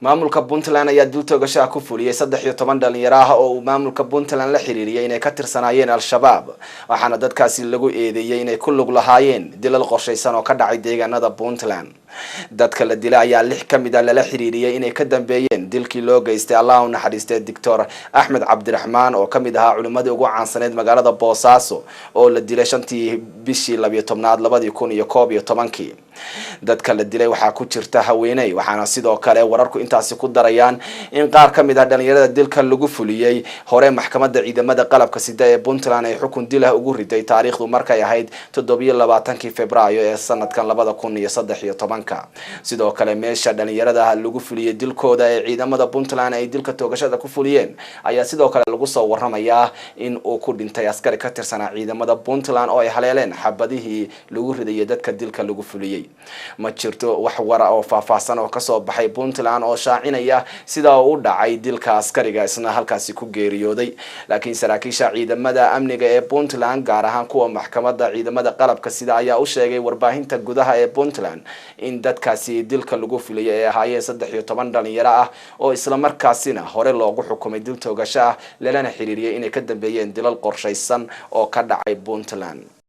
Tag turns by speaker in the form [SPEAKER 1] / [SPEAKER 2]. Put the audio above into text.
[SPEAKER 1] maamulka Puntland ayaa dil toogasho ku fuliyay 13 dhalinyaro ah oo maamulka Puntland la xiriiriyay inay ka tirsanaayeen al-shabaab waxaana dadkaasi lagu eedeeyay inay ku lug lahaayeen dilal qorsheysan oo ka dhacay deegaanada Puntland dadka la dilay ayaa 6 kamid ah la xiriiriyay inay ka dambeeyeen dilkii loo geystay Allah u naxariistay Dr. Axmed Cabdiraxmaan oo kamid ahaa culimadii ugu caansaneed magaalada Boosaaso oo la dilay 5tii bishii 12aad 2011 dadka la dilay waxa ku jirta haweeney waxaana sidoo kale wararku intaasi ku darayaan in qaar kamid ah dhalinyarada dilka lagu fuliyay hore maxkamadda ciidamada qalabka sida ee Puntland ay xukun dil ah ugu riday taariikhdu markay ahayd 27 Febraayo ee sanadkan 2013 sidoo kale meesha dhalinyarada lagu fuliyay dilkooda ee ciidamada Puntland ay dilka toogashada ku fuliyeen ayaa sidoo kale lagu soo waramayaa in uu ku dhintay askari ka tirsanaa ciidamada Puntland oo ay haleeleen xabadihii lagu riday dadka dilka lagu fuliyay ma jirto wax wara oo faahfaahsan oo ka soo baxay Puntland oo shaacinaya sida uu dhacay dilka askariga isna halkaasi ku geeriyooday laakiin saraakiisha ciidamada amniga ee Puntland gaar ahaan kuwa maxkamadda ciidamada qalabka sida ayaa u sheegay warbaahinta gudaha ee Puntland in dadkaasi dilka lagu fuliyay ay ahaayeen 13 dhalinyaro ah oo isla markaasina hore loogu xukumay dil toogasho ah lana xiriiriyay inay ka dambeeyeen dilal qorsheysan oo ka dhacay Puntland